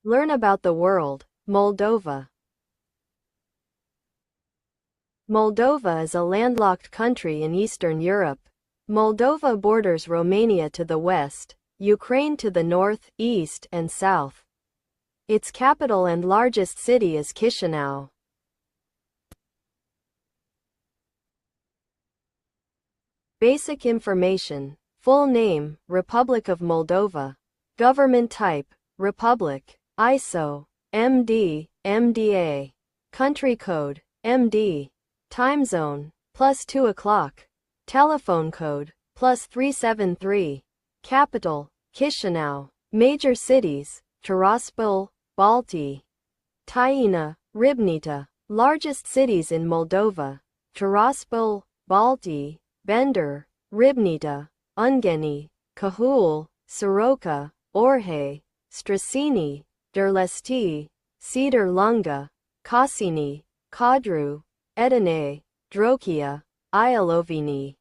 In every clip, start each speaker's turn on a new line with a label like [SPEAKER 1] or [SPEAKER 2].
[SPEAKER 1] Learn about the world. Moldova. Moldova is a landlocked country in Eastern Europe. Moldova borders Romania to the west, Ukraine to the north, east, and south. Its capital and largest city is Chisinau. Basic information. Full name, Republic of Moldova. Government type, Republic. ISO, MD, MDA. Country code, MD. Time zone, +2 o'clock. Telephone code, +373. Capital, Chisinau. Major cities, Tiraspol, Balti. Tăina, Ribnita. Largest cities in Moldova, Tiraspol, Balti, Bender, Ribnita, Ungeni, Cahul, Soroca, Orhei, Străsini, Derlesti, Cedar Lunga, Casini, Cadru, Edene, Drochia, Ialoveni.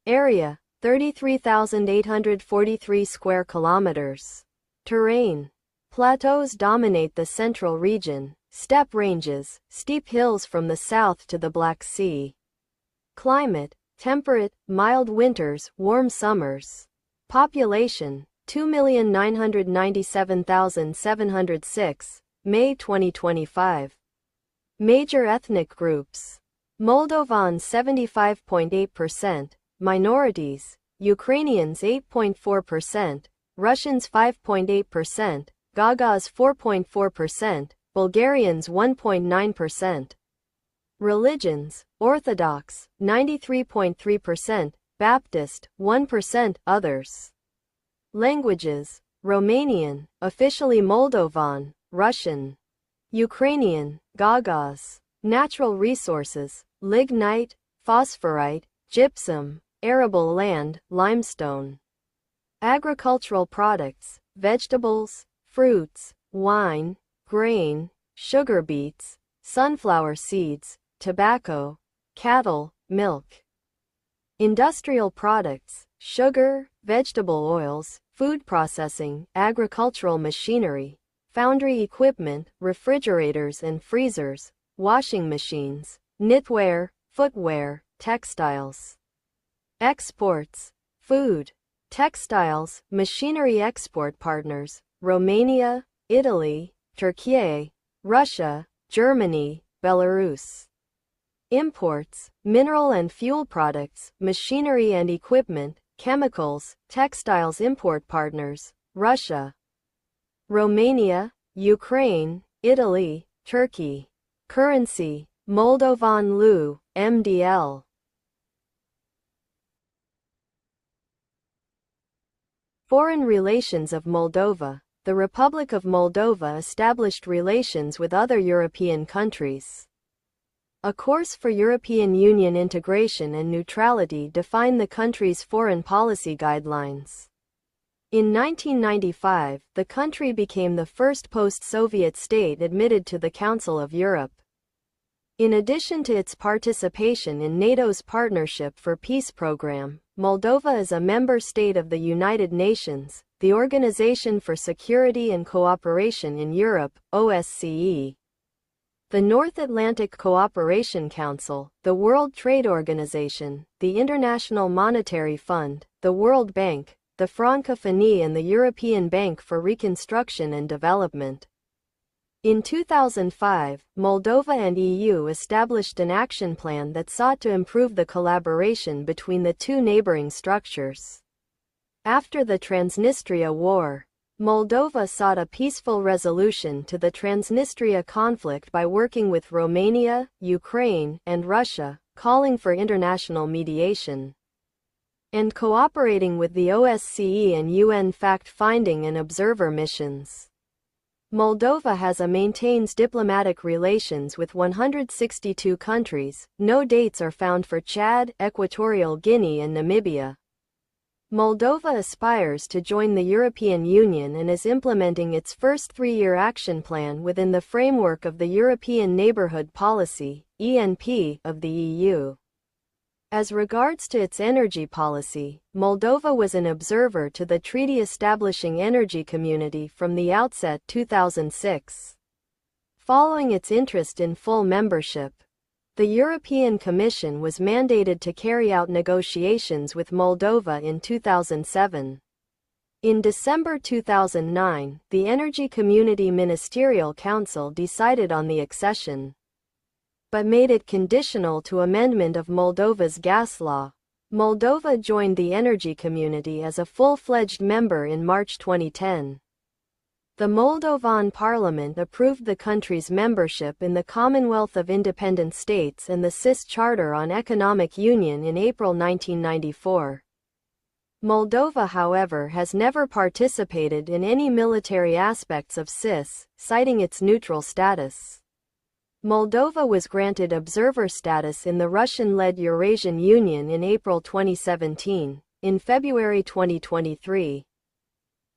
[SPEAKER 1] Area, 33,843 square kilometers. Terrain. Plateaus dominate the central region, steppe ranges, steep hills from the south to the Black Sea. Climate, temperate, mild winters, warm summers. Population, 2,997,706, May 2025. Major ethnic groups. Moldovans 75.8%, minorities, Ukrainians 8.4%, Russians 5.8%, Gagas 4.4%, Bulgarians 1.9%. Religions, Orthodox, 93.3%, Baptist, 1%, others. Languages, Romanian, officially Moldovan, Russian. Ukrainian, Gagas. Natural resources, lignite, phosphorite, gypsum, arable land, limestone. Agricultural products, vegetables, fruits, wine, grain, sugar beets, sunflower seeds, tobacco, cattle, milk. Industrial products, sugar, vegetable oils, food processing, agricultural machinery, foundry equipment, refrigerators and freezers, washing machines, knitwear, footwear, textiles. Exports, food, textiles, machinery. Export partners, Romania, Italy, Turkey, Russia, Germany, Belarus. Imports, mineral and fuel products, machinery and equipment, chemicals, textiles. Import partners, Russia, Romania, Ukraine, Italy, Turkey. Currency, Moldovan leu, MDL. Foreign relations of Moldova. The Republic of Moldova established relations with other European countries. A course for European Union integration and neutrality defined the country's foreign policy guidelines. In 1995, the country became the first post-Soviet state admitted to the Council of Europe. In addition to its participation in NATO's Partnership for Peace program, Moldova is a member state of the United Nations, the Organization for Security and Cooperation in Europe, OSCE. The North Atlantic Cooperation Council, the World Trade Organization, the International Monetary Fund, the World Bank, the Francophonie and the European Bank for Reconstruction and Development. In 2005, Moldova and EU established an action plan that sought to improve the collaboration between the two neighboring structures. After the Transnistria War, Moldova sought a peaceful resolution to the Transnistria conflict by working with Romania, Ukraine, and Russia, calling for international mediation, and cooperating with the OSCE and UN fact-finding and observer missions. Moldova has and maintains diplomatic relations with 162 countries. No dates are found for Chad, Equatorial Guinea and Namibia. Moldova aspires to join the European Union and is implementing its first three-year action plan within the framework of the European Neighbourhood Policy, ENP, of the EU. As regards to its energy policy, Moldova was an observer to the treaty establishing energy community from the outset 2006. Following its interest in full membership, the European Commission was mandated to carry out negotiations with Moldova in 2007. In December 2009, the Energy Community Ministerial Council decided on the accession, but made it conditional to amendment of Moldova's gas law. Moldova joined the energy community as a full-fledged member in March 2010. The Moldovan parliament approved the country's membership in the Commonwealth of Independent States and the CIS Charter on Economic Union in April 1994. Moldova, however, has never participated in any military aspects of CIS, citing its neutral status. Moldova was granted observer status in the Russian-led Eurasian Union in April 2017. In February 2023,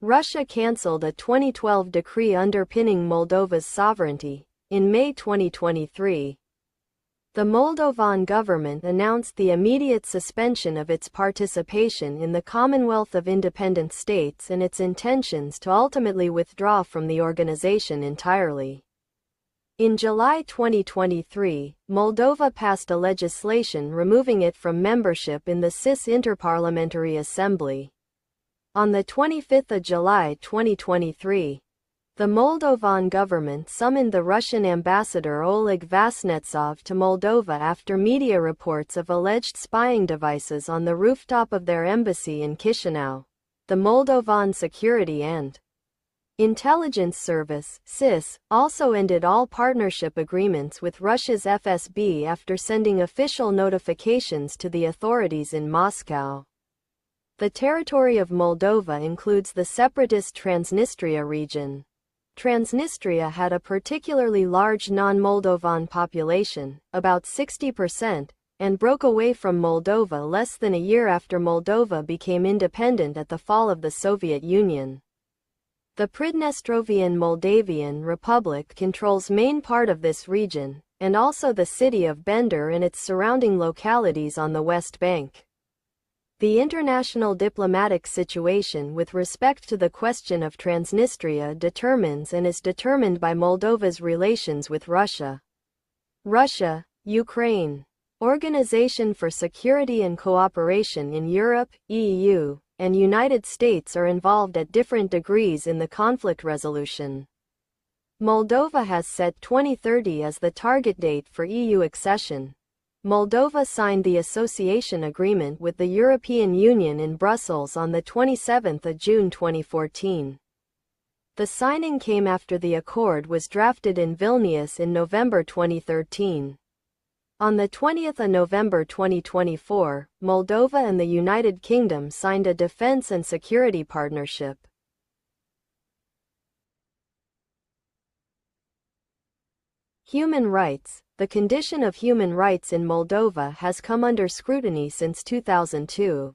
[SPEAKER 1] Russia cancelled a 2012 decree underpinning Moldova's sovereignty. In May 2023, the Moldovan government announced the immediate suspension of its participation in the Commonwealth of Independent States and its intentions to ultimately withdraw from the organization entirely. In July 2023, Moldova passed a legislation removing it from membership in the CIS Interparliamentary Assembly. On the 25th of July 2023, the Moldovan government summoned the Russian ambassador Oleg Vasnetsov to Moldova after media reports of alleged spying devices on the rooftop of their embassy in Chisinau. The Moldovan Security and Intelligence Service, CIS, also ended all partnership agreements with Russia's FSB after sending official notifications to the authorities in Moscow. The territory of Moldova includes the separatist Transnistria region. Transnistria had a particularly large non-Moldovan population, about 60%, and broke away from Moldova less than a year after Moldova became independent at the fall of the Soviet Union. The Pridnestrovian Moldavian Republic controls main part of this region, and also the city of Bender and its surrounding localities on the West Bank. The international diplomatic situation with respect to the question of Transnistria determines and is determined by Moldova's relations with Russia. Russia, Ukraine, Organization for Security and Cooperation in Europe, EU, and United States are involved at different degrees in the conflict resolution. Moldova has set 2030 as the target date for EU accession. Moldova signed the association agreement with the European Union in Brussels on the 27th of June 2014. The signing came after the accord was drafted in Vilnius in November 2013. On the 20th of November 2024, Moldova and the United Kingdom signed a defense and security partnership. Human rights. The condition of human rights in Moldova has come under scrutiny since 2002.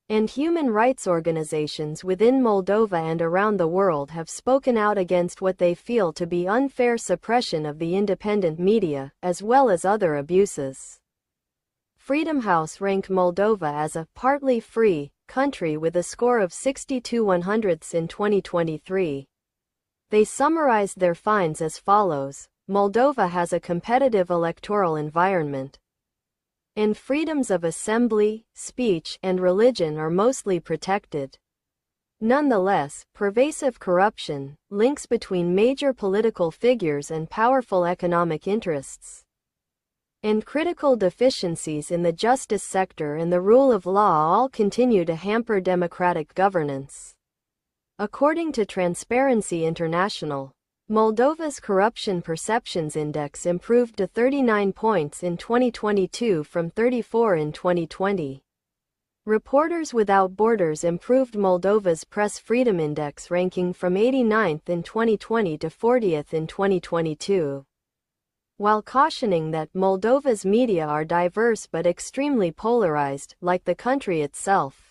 [SPEAKER 1] And human rights organizations within Moldova and around the world have spoken out against what they feel to be unfair suppression of the independent media, as well as other abuses. Freedom House ranked Moldova as a partly free country with a score of 62/100 in 2023. They summarized their finds as follows: Moldova has a competitive electoral environment, and freedoms of assembly, speech, and religion are mostly protected. Nonetheless, pervasive corruption, links between major political figures and powerful economic interests, and critical deficiencies in the justice sector and the rule of law all continue to hamper democratic governance. According to Transparency International, Moldova's Corruption Perceptions Index improved to 39 points in 2022 from 34 in 2020. Reporters Without Borders improved Moldova's Press Freedom Index ranking from 89th in 2020 to 40th in 2022. While cautioning that Moldova's media are diverse but extremely polarized, like the country itself,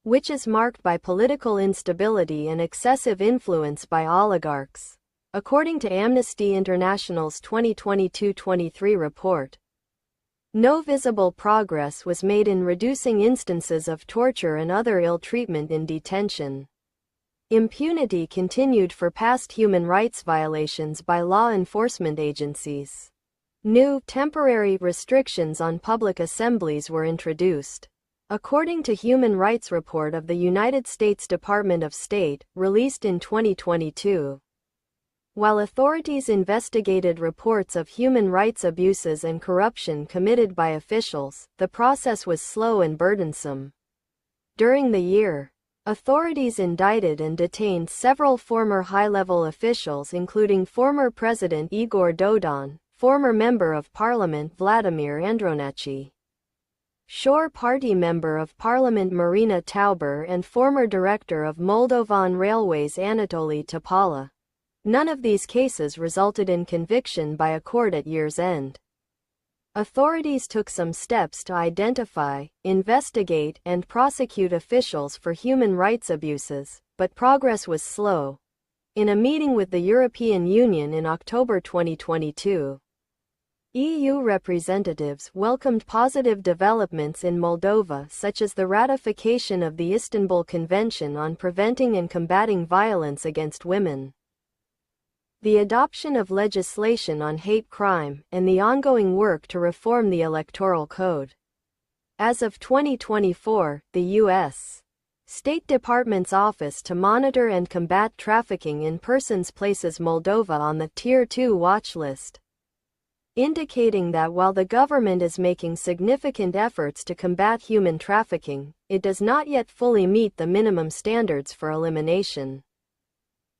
[SPEAKER 1] which is marked by political instability and excessive influence by oligarchs. According to Amnesty International's 2022-23 report, No visible progress was made in reducing instances of torture and other ill treatment in detention. Impunity continued for past human rights violations by law enforcement agencies. New, temporary restrictions on public assemblies were introduced. According to Human Rights Report of the United States Department of State, released in 2022. While authorities investigated reports of human rights abuses and corruption committed by officials, the process was slow and burdensome. During the year, authorities indicted and detained several former high-level officials including former President Igor Dodon, former Member of Parliament Vladimir Andronaci, Shore Party Member of Parliament Marina Tauber and former Director of Moldovan Railways Anatoly Topala. None of these cases resulted in conviction by a court at year's end. Authorities took some steps to identify, investigate, and prosecute officials for human rights abuses, but progress was slow. In a meeting with the European Union in October 2022, EU representatives welcomed positive developments in Moldova such as the ratification of the Istanbul Convention on Preventing and Combating Violence Against Women, the adoption of legislation on hate crime, and the ongoing work to reform the Electoral Code. As of 2024, the U.S. State Department's Office to Monitor and Combat Trafficking in Persons places Moldova on the Tier 2 watch list, indicating that while the government is making significant efforts to combat human trafficking, it does not yet fully meet the minimum standards for elimination.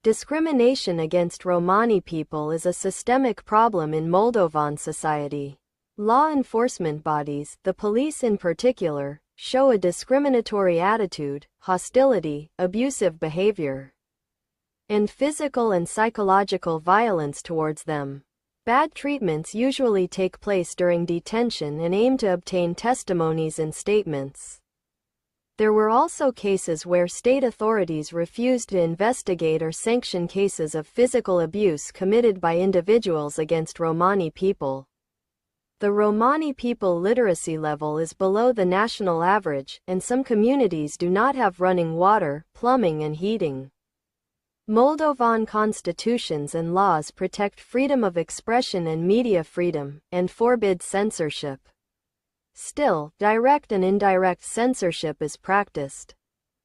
[SPEAKER 1] Discrimination against Romani people is a systemic problem in Moldovan society. Law enforcement bodies, the police in particular, show a discriminatory attitude, hostility, abusive behavior, and physical and psychological violence towards them. Bad treatments usually take place during detention and aim to obtain testimonies and statements. There were also cases where state authorities refused to investigate or sanction cases of physical abuse committed by individuals against Romani people. The Romani people literacy level is below the national average, and some communities do not have running water, plumbing and heating. Moldovan constitutions and laws protect freedom of expression and media freedom, and forbid censorship. Still, direct and indirect censorship is practiced,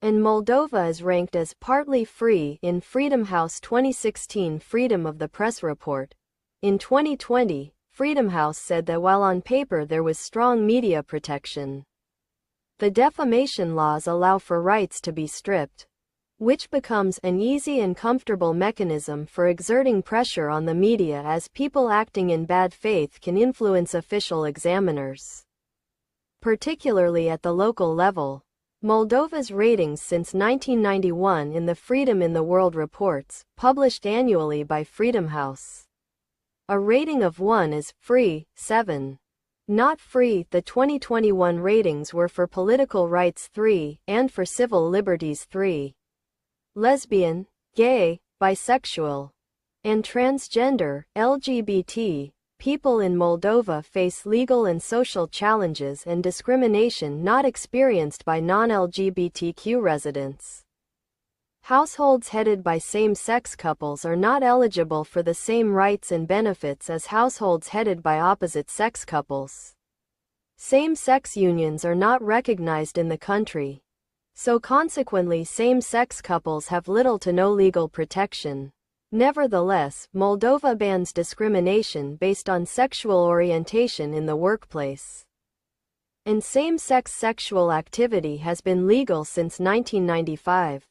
[SPEAKER 1] and Moldova is ranked as partly free in Freedom House 2016 Freedom of the Press report. In 2020, Freedom House said that while on paper there was strong media protection, the defamation laws allow for rights to be stripped, which becomes an easy and comfortable mechanism for exerting pressure on the media as people acting in bad faith can influence official examiners, particularly at the local level. Moldova's ratings since 1991 in the Freedom in the World reports, published annually by Freedom House. A rating of 1 is free, 7. Not free. The 2021 ratings were for political rights 3, and for civil liberties 3. Lesbian, gay, bisexual, and transgender, LGBT, people in Moldova face legal and social challenges and discrimination not experienced by non-LGBTQ residents. Households headed by same-sex couples are not eligible for the same rights and benefits as households headed by opposite-sex couples. Same-sex unions are not recognized in the country, so consequently same-sex couples have little to no legal protection. Nevertheless, Moldova bans discrimination based on sexual orientation in the workplace, and same-sex sexual activity has been legal since 1995.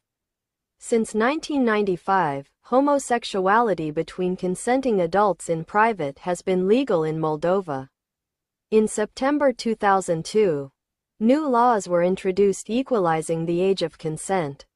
[SPEAKER 1] Since 1995, homosexuality between consenting adults in private has been legal in Moldova. In September 2002, new laws were introduced equalizing the age of consent.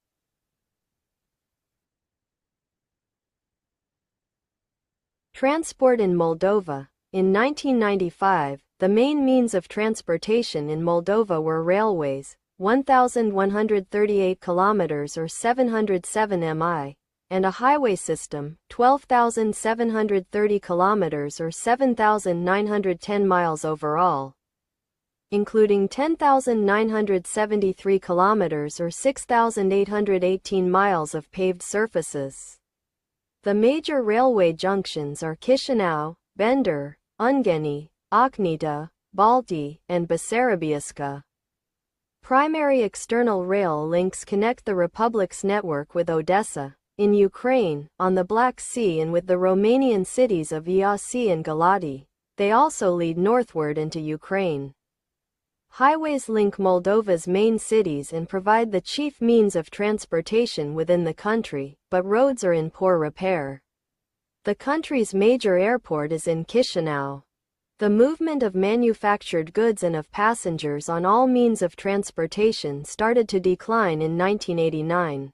[SPEAKER 1] Transport in Moldova. In 1995, the main means of transportation in Moldova were railways, 1,138 kilometers or 707 mi, and a highway system, 12,730 kilometers or 7,910 miles overall. including 10,973 kilometers or 6,818 miles of paved surfaces. The major railway junctions are Chisinau, Bender, Ungeni, Ochnita, Balti, and Basarabiaska. Primary external rail links connect the Republic's network with Odessa, in Ukraine, on the Black Sea, and with the Romanian cities of Iasi and Galati. They also lead northward into Ukraine. Highways link Moldova's main cities and provide the chief means of transportation within the country, but roads are in poor repair. The country's major airport is in Chisinau. The movement of manufactured goods and of passengers on all means of transportation started to decline in 1989.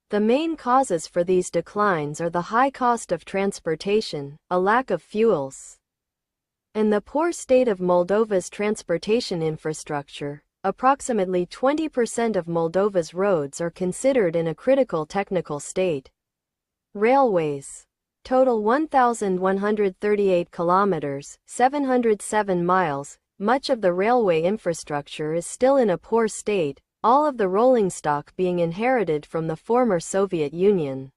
[SPEAKER 1] The main causes for these declines are the high cost of transportation, a lack of fuels, and the poor state of Moldova's transportation infrastructure. Approximately 20% of Moldova's roads are considered in a critical technical state. Railways. Total 1,138 kilometers, 707 miles. Much of the railway infrastructure is still in a poor state, all of the rolling stock being inherited from the former Soviet Union.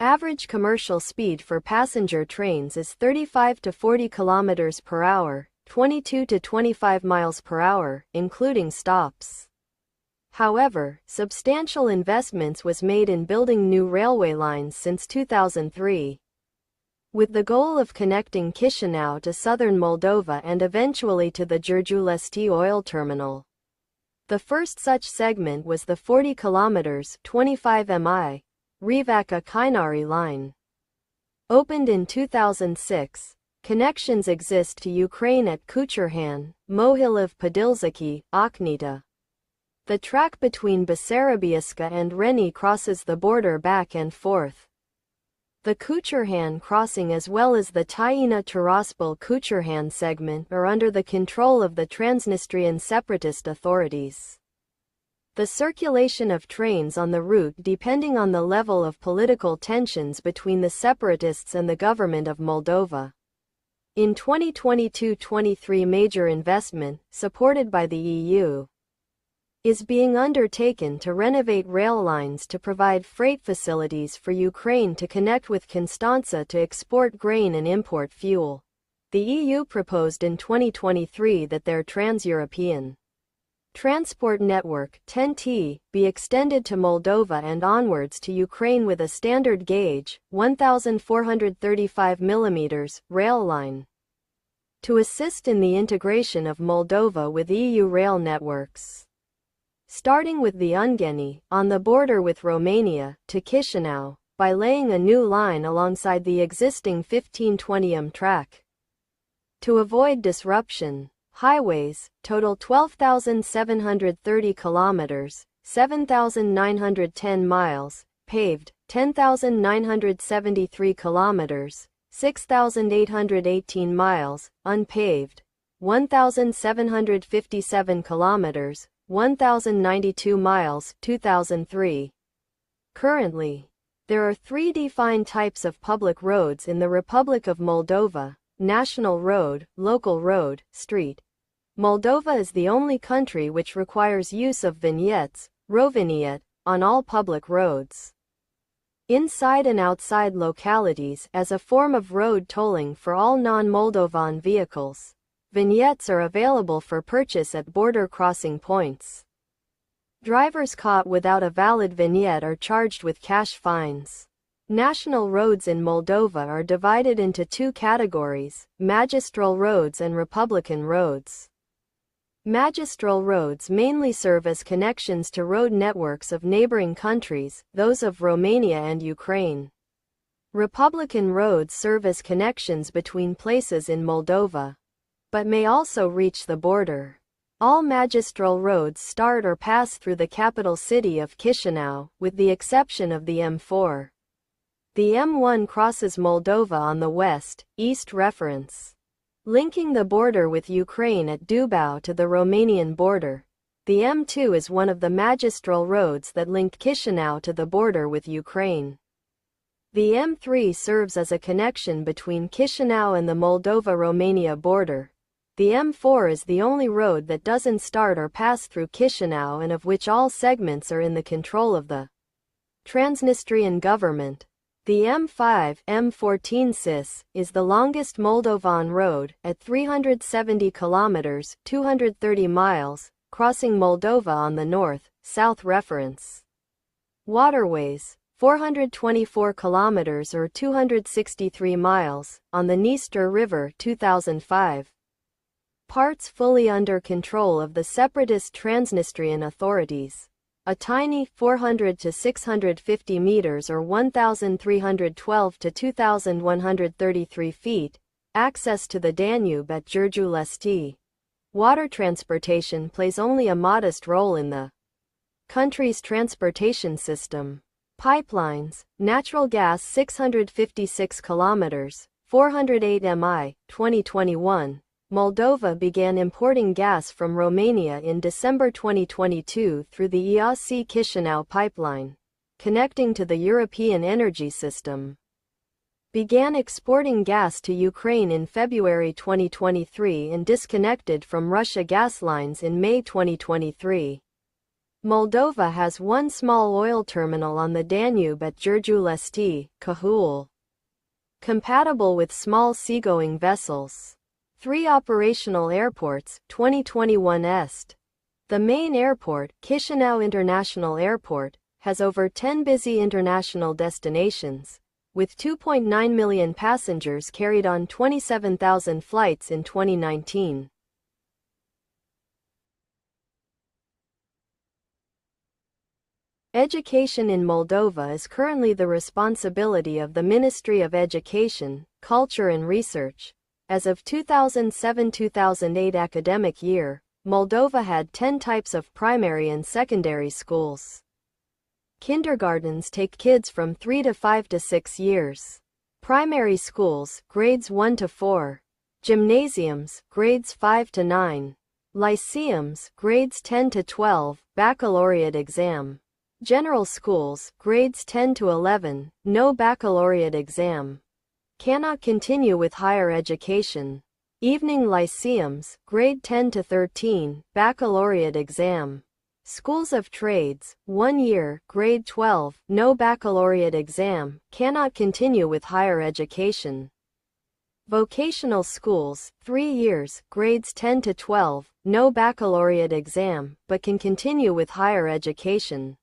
[SPEAKER 1] Average commercial speed for passenger trains is 35 to 40 kilometers per hour, 22 to 25 miles per hour, including stops. However, substantial investments was made in building new railway lines since 2003, with the goal of connecting Chisinau to southern Moldova and eventually to the Giurgiulesti oil terminal. The first such segment was the 40 kilometers (25 mi) Rivaca-Kainari line. Opened in 2006, connections exist to Ukraine at Kucherhan, Mohilov-Podilsky, Ochnita. The track between Basarabiaska and Reni crosses the border back and forth. The Kucherhan crossing as well as the Taina-Tiraspol-Kucherhan segment are under the control of the Transnistrian separatist authorities. The circulation of trains on the route depending on the level of political tensions between the separatists and the government of Moldova. In 2022-23 major investment, supported by the EU, is being undertaken to renovate rail lines to provide freight facilities for Ukraine to connect with Constanța to export grain and import fuel. The EU proposed in 2023 that their Trans-European Transport Network (TEN-T) be extended to Moldova and onwards to Ukraine with a standard gauge, 1,435 mm, rail line, to assist in the integration of Moldova with EU rail networks. Starting with the Ungeni, on the border with Romania, to Chisinau, by laying a new line alongside the existing 1520 track. To avoid disruption, highways, total 12,730 kilometers, 7,910 miles, paved, 10,973 kilometers, 6,818 miles, unpaved, 1,757 kilometers, 1,092 miles, 2003. Currently, there are three defined types of public roads in the Republic of Moldova: national road, local road, street. Moldova is the only country which requires use of vignettes, Rovignette, on all public roads. Inside and outside localities, as a form of road tolling for all non-Moldovan vehicles, vignettes are available for purchase at border crossing points. Drivers caught without a valid vignette are charged with cash fines. National roads in Moldova are divided into two categories: magistral roads and republican roads. Magistral roads mainly serve as connections to road networks of neighboring countries, those of Romania and Ukraine. Republican roads serve as connections between places in Moldova, but may also reach the border. All magistral roads start or pass through the capital city of Chisinau, with the exception of the M4. The M1 crosses Moldova on the west-east reference, linking the border with Ukraine at Dubau to the Romanian border. The M2 is one of the magistral roads that linked Chisinau to the border with Ukraine. The M3 serves as a connection between Chisinau and the Moldova-Romania border. The M4 is the only road that doesn't start or pass through Chisinau and of which all segments are in the control of the Transnistrian government. The M5, M14 CIS, is the longest Moldovan road, at 370 kilometers, 230 miles, crossing Moldova on the north-south reference. Waterways, 424 kilometers or 263 miles, on the Dniester River, 2005. Parts fully under control of the separatist Transnistrian authorities. A tiny 400 to 650 meters or 1,312 to 2,133 feet, access to the Danube at Giurgiu-Lesti. Water transportation plays only a modest role in the country's transportation system. Pipelines, natural gas 656 kilometers, 408 mi, 2021. Moldova began importing gas from Romania in December 2022 through the Iasi-Chisinau pipeline, connecting to the European energy system. Began exporting gas to Ukraine in February 2023 and disconnected from Russia gas lines in May 2023. Moldova has one small oil terminal on the Danube at Giurgiu-Lesti, Cahul. Compatible with small seagoing vessels. 3 operational airports, 2021 Est. The main airport, Chisinau International Airport, has over 10 busy international destinations, with 2.9 million passengers carried on 27,000 flights in 2019. Education in Moldova is currently the responsibility of the Ministry of Education, Culture and Research. As of 2007-2008 academic year, Moldova had 10 types of primary and secondary schools. Kindergartens take kids from 3 to 5 to 6 years. Primary schools, grades 1 to 4. Gymnasiums, grades 5 to 9. Lyceums, grades 10 to 12, baccalaureate exam. General schools, grades 10 to 11, no baccalaureate exam. Cannot continue with higher education. Evening lyceums, grade 10 to 13, baccalaureate exam. Schools of trades, 1 year, grade 12, no baccalaureate exam, cannot continue with higher education. Vocational schools, 3 years, grades 10 to 12, no baccalaureate exam, but can continue with higher education.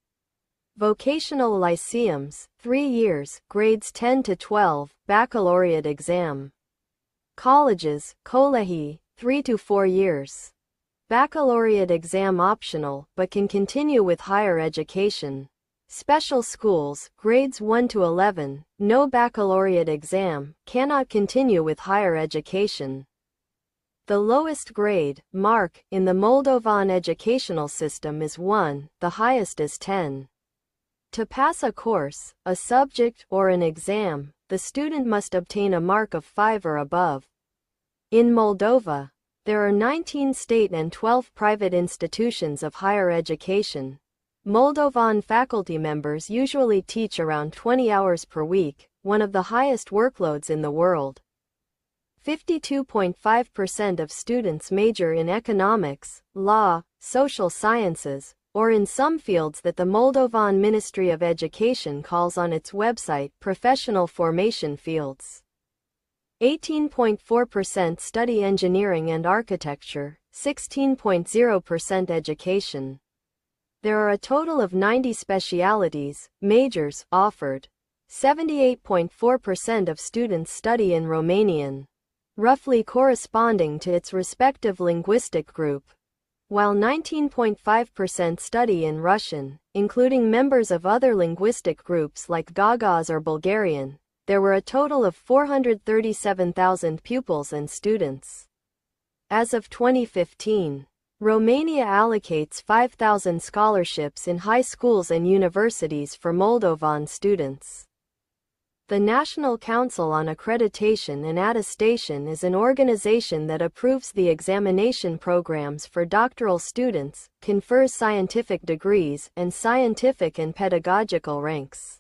[SPEAKER 1] Vocational lyceums, 3 years, grades 10 to 12, baccalaureate exam. Colleges, Koleji, 3 to 4 years. Baccalaureate exam optional, but can continue with higher education. Special schools, grades 1 to 11, no baccalaureate exam, cannot continue with higher education. The lowest grade, mark, in the Moldovan educational system is 1, the highest is 10. To pass a course, a subject, or an exam, the student must obtain a mark of 5 or above. In Moldova, there are 19 state and 12 private institutions of higher education. Moldovan faculty members usually teach around 20 hours per week, one of the highest workloads in the world. 52.5% of students major in economics, law, social sciences, or in some fields that the Moldovan Ministry of Education calls on its website professional formation fields. 18.4% study engineering and architecture, 16.0% education. There are a total of 90 specialities, majors, offered. 78.4% of students study in Romanian, roughly corresponding to its respective linguistic group, while 19.5% study in Russian, including members of other linguistic groups like Gagauz or Bulgarian. There were a total of 437,000 pupils and students. As of 2015, Romania allocates 5,000 scholarships in high schools and universities for Moldovan students. The National Council on Accreditation and Attestation is an organization that approves the examination programs for doctoral students, confers scientific degrees, and scientific and pedagogical ranks.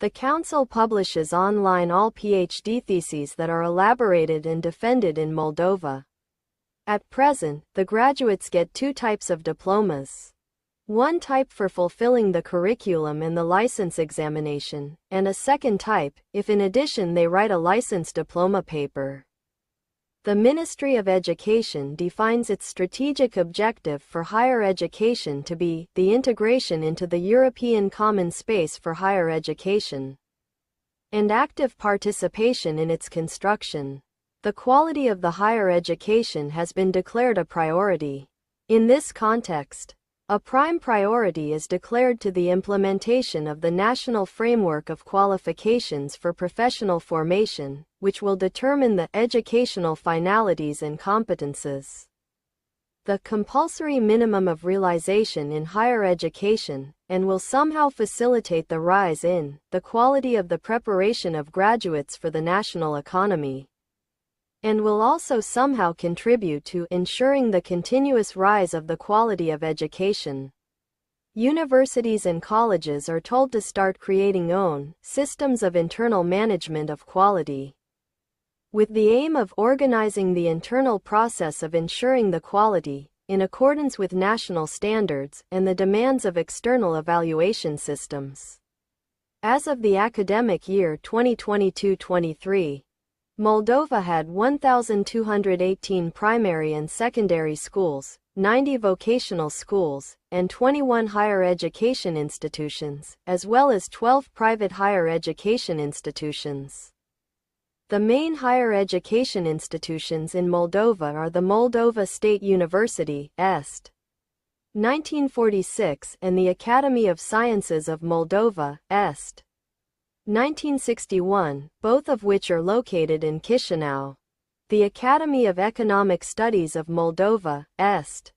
[SPEAKER 1] The Council publishes online all PhD theses that are elaborated and defended in Moldova. At present, the graduates get two types of diplomas. One type for fulfilling the curriculum and the license examination, and a second type, if in addition they write a license diploma paper. The Ministry of Education defines its strategic objective for higher education to be the integration into the European Common Space for higher education and active participation in its construction. The quality of the higher education has been declared a priority. In this context, a prime priority is declared to the implementation of the National Framework of Qualifications for Professional Formation, which will determine the educational finalities and competences. The compulsory minimum of realization in higher education, and will somehow facilitate the rise in the quality of the preparation of graduates for the national economy, and will also somehow contribute to ensuring the continuous rise of the quality of education. Universities and colleges are told to start creating own systems of internal management of quality, with the aim of organizing the internal process of ensuring the quality, in accordance with national standards and the demands of external evaluation systems. As of the academic year 2022-23, Moldova had 1,218 primary and secondary schools, 90 vocational schools, and 21 higher education institutions, as well as 12 private higher education institutions. The main higher education institutions in Moldova are the Moldova State University, Est. 1946, and the Academy of Sciences of Moldova, Est. 1961, both of which are located in Chișinău. The Academy of Economic Studies of Moldova, Est.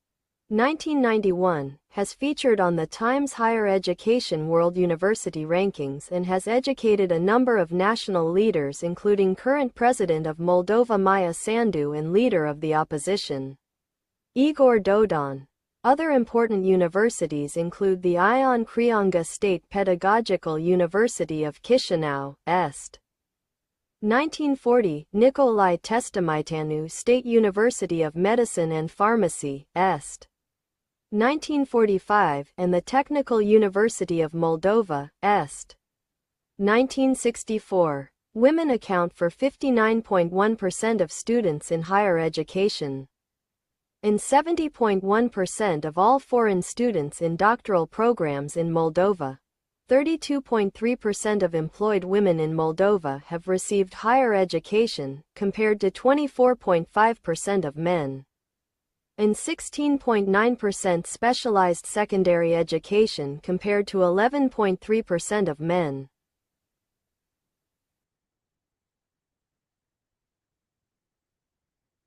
[SPEAKER 1] 1991, has featured on the Times Higher Education World University Rankings and has educated a number of national leaders including current President of Moldova Maia Sandu and Leader of the Opposition, Igor Dodon. Other important universities include the Ion Creanga State Pedagogical University of Chișinău, Est. 1940, Nicolae Testămitanu State University of Medicine and Pharmacy, Est. 1945, and the Technical University of Moldova, Est. 1964. Women account for 59.1% of students in higher education, and 70.1% of all foreign students in doctoral programs in Moldova. 32.3% of employed women in Moldova have received higher education, compared to 24.5% of men, and 16.9% specialized secondary education compared to 11.3% of men.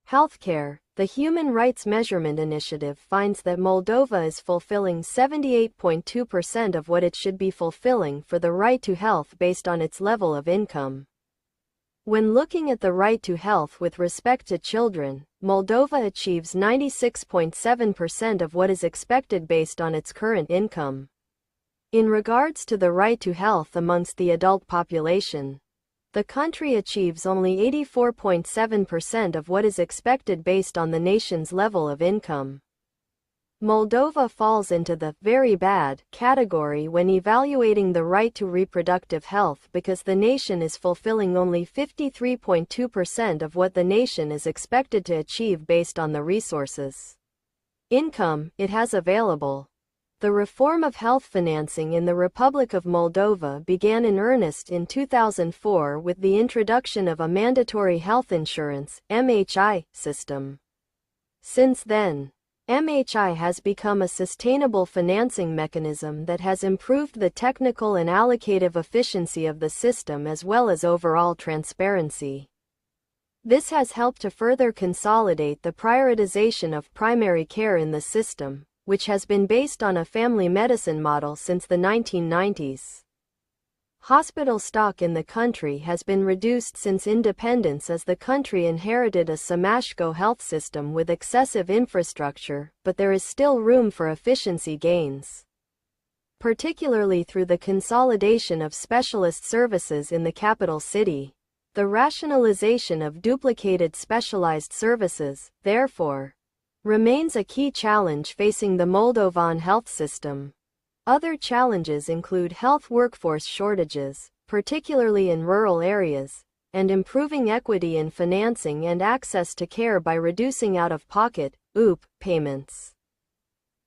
[SPEAKER 1] Healthcare. The Human Rights Measurement Initiative finds that Moldova is fulfilling 78.2% of what it should be fulfilling for the right to health based on its level of income. When looking at the right to health with respect to children, Moldova achieves 96.7% of what is expected based on its current income. In regards to the right to health amongst the adult population, the country achieves only 84.7% of what is expected based on the nation's level of income. Moldova falls into the very bad category when evaluating the right to reproductive health because the nation is fulfilling only 53.2% of what the nation is expected to achieve based on the resources, income it has available. The reform of health financing in the Republic of Moldova began in earnest in 2004 with the introduction of a mandatory health insurance (MHI) system. Since then, MHI has become a sustainable financing mechanism that has improved the technical and allocative efficiency of the system as well as overall transparency. This has helped to further consolidate the prioritization of primary care in the system, which has been based on a family medicine model since the 1990s. Hospital stock in the country has been reduced since independence as the country inherited a Samashko health system with excessive infrastructure, but there is still room for efficiency gains, particularly through the consolidation of specialist services in the capital city. The rationalization of duplicated specialized services, therefore, remains a key challenge facing the Moldovan health system. Other challenges include health workforce shortages, particularly in rural areas, and improving equity in financing and access to care by reducing out-of-pocket (OOP) payments.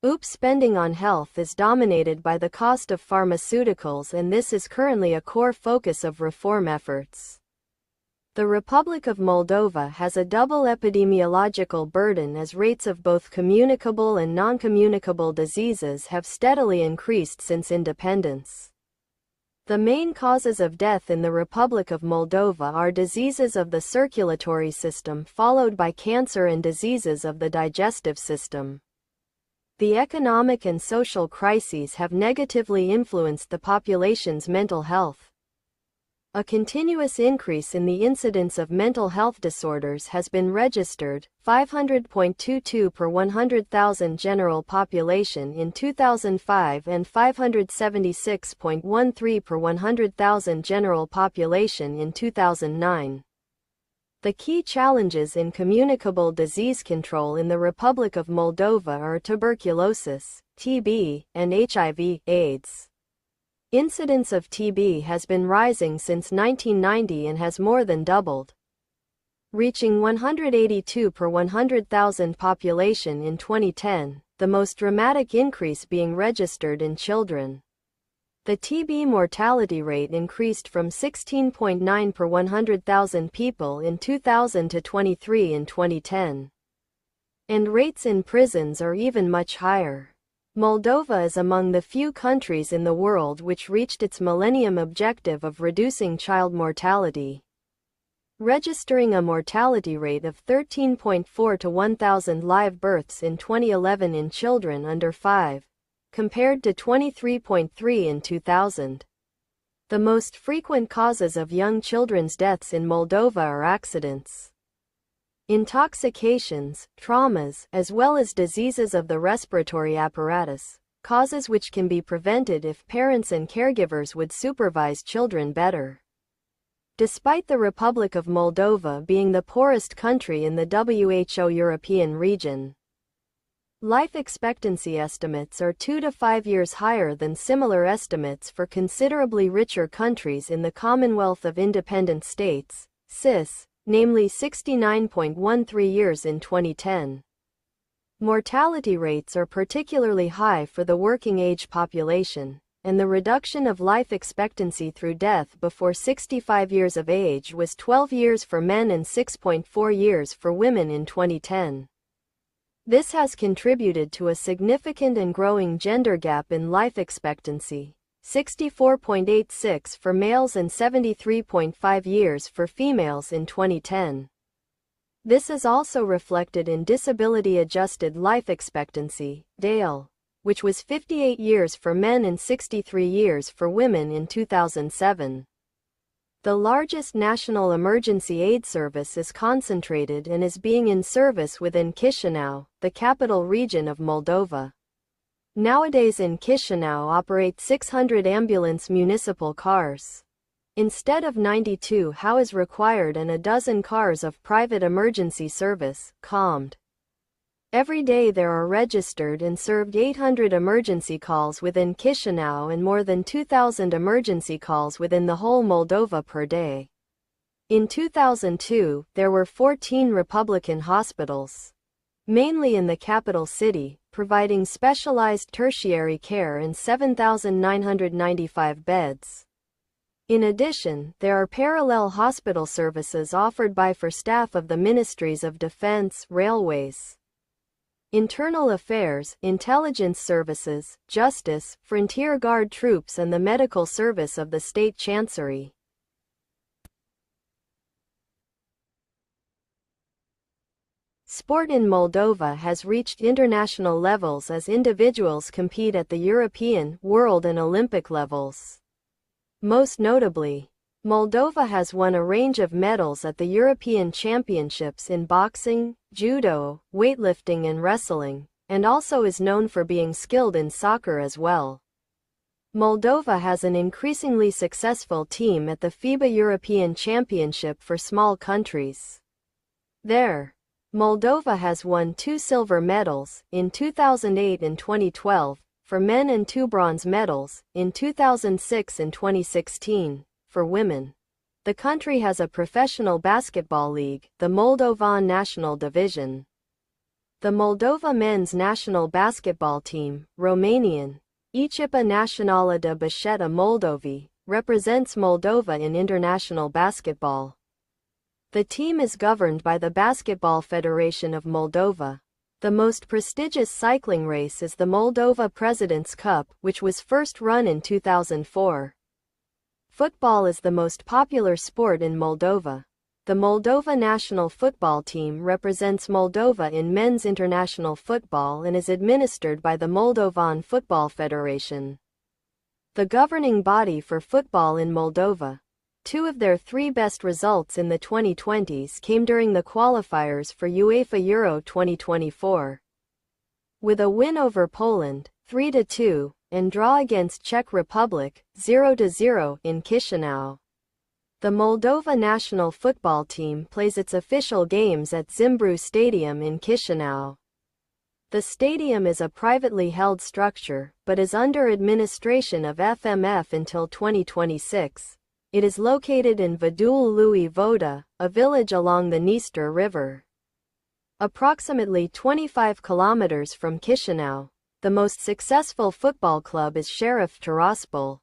[SPEAKER 1] OOP spending on health is dominated by the cost of pharmaceuticals, and this is currently a core focus of reform efforts. The Republic of Moldova has a double epidemiological burden as rates of both communicable and non-communicable diseases have steadily increased since independence. The main causes of death in the Republic of Moldova are diseases of the circulatory system, followed by cancer and diseases of the digestive system. The economic and social crises have negatively influenced the population's mental health. A continuous increase in the incidence of mental health disorders has been registered, 500.22 per 100,000 general population in 2005 and 576.13 per 100,000 general population in 2009. The key challenges in communicable disease control in the Republic of Moldova are tuberculosis, TB, and HIV/AIDS. Incidence of TB has been rising since 1990 and has more than doubled, reaching 182 per 100,000 population in 2010, the most dramatic increase being registered in children. The TB mortality rate increased from 16.9 per 100,000 people in 2000 to 23 in 2010. And rates in prisons are even much higher. Moldova is among the few countries in the world which reached its millennium objective of reducing child mortality, registering a mortality rate of 13.4 to 1,000 live births in 2011 in children under 5, compared to 23.3 in 2000. The most frequent causes of young children's deaths in Moldova are accidents, intoxications, traumas, as well as diseases of the respiratory apparatus, causes which can be prevented if parents and caregivers would supervise children better. Despite the Republic of Moldova being the poorest country in the WHO European region, life expectancy estimates are 2 to 5 years higher than similar estimates for considerably richer countries in the Commonwealth of Independent States, CIS, namely 69.13 years in 2010. Mortality rates are particularly high for the working-age population, and the reduction of life expectancy through death before 65 years of age was 12 years for men and 6.4 years for women in 2010. This has contributed to a significant and growing gender gap in life expectancy, 64.86 for males and 73.5 years for females in 2010. This is also reflected in disability-adjusted life expectancy, DALE, which was 58 years for men and 63 years for women in 2007. The largest national emergency aid service is concentrated and is being in service within Chisinau, the capital region of Moldova. Nowadays in Chisinau operate 600 ambulance municipal cars, instead of 92 how is required, and a dozen cars of private emergency service, COMD. Every day there are registered and served 800 emergency calls within Chisinau and more than 2,000 emergency calls within the whole Moldova per day. In 2002, there were 14 Republican hospitals, mainly in the capital city, providing specialized tertiary care and 7,995 beds. In addition, there are parallel hospital services offered for staff of the Ministries of Defense, Railways, Internal Affairs, Intelligence Services, Justice, Frontier Guard troops and the Medical Service of the State Chancery. Sport in Moldova has reached international levels as individuals compete at the European, world and Olympic levels. Most notably, Moldova has won a range of medals at the European Championships in boxing, judo, weightlifting and wrestling, and also is known for being skilled in soccer as well. Moldova has an increasingly successful team at the FIBA European Championship for small countries. There, Moldova has won 2 silver medals, in 2008 and 2012, for men and 2 bronze medals, in 2006 and 2016, for women. The country has a professional basketball league, the Moldovan National Division. The Moldova men's national basketball team, Romanian, Echipa Națională de Basket Moldovei, represents Moldova in international basketball. The team is governed by the Basketball Federation of Moldova. The most prestigious cycling race is the Moldova President's Cup, which was first run in 2004. Football is the most popular sport in Moldova. The Moldova national football team represents Moldova in men's international football and is administered by the Moldovan Football Federation, the governing body for football in Moldova. 2 of their 3 best results in the 2020s came during the qualifiers for UEFA Euro 2024. With a win over Poland, 3-2, and draw against Czech Republic, 0-0, in Chișinău. The Moldova national football team plays its official games at Zimbru Stadium in Chișinău. The stadium is a privately held structure, but is under administration of FMF until 2026. It is located in Vadul lui Voda, a village along the Dniester River, approximately 25 kilometers from Chișinău. The most successful football club is Sheriff Tiraspol,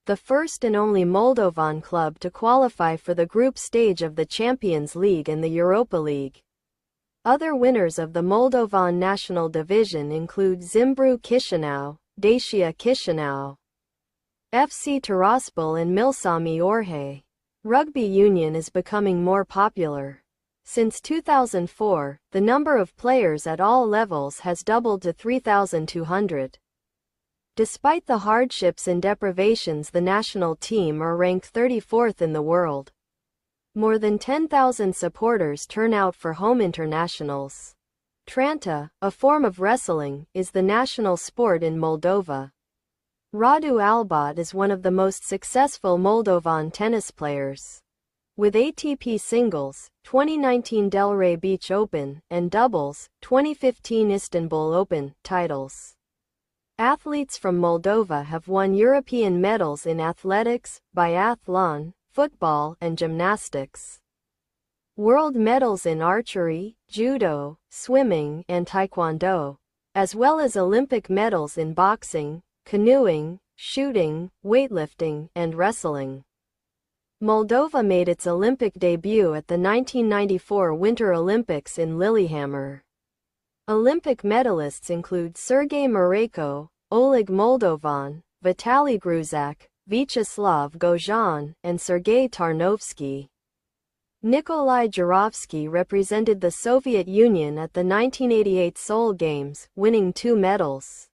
[SPEAKER 1] the first and only Moldovan club to qualify for the group stage of the Champions League and the Europa League. Other winners of the Moldovan National Division include Zimbru Chișinău, Dacia Chișinău, FC Tiraspol and Milsami Orhei. Rugby union is becoming more popular. Since 2004, the number of players at all levels has doubled to 3,200. Despite the hardships and deprivations, the national team are ranked 34th in the world. More than 10,000 supporters turn out for home internationals. Tranta, a form of wrestling, is the national sport in Moldova. Radu Albot is one of the most successful Moldovan tennis players, with ATP singles, 2019 Delray Beach Open, and doubles, 2015 Istanbul Open, titles. Athletes from Moldova have won European medals in athletics, biathlon, football, and gymnastics. World medals in archery, judo, swimming, and taekwondo, as well as Olympic medals in boxing, canoeing, shooting, weightlifting, and wrestling. Moldova made its Olympic debut at the 1994 Winter Olympics in Lillehammer. Olympic medalists include Sergei Mareko, Oleg Moldovan, Vitaly Gruzak, Vyacheslav Gozhan, and Sergei Tarnovsky. Nikolai Jurovsky represented the Soviet Union at the 1988 Seoul Games, winning 2 medals.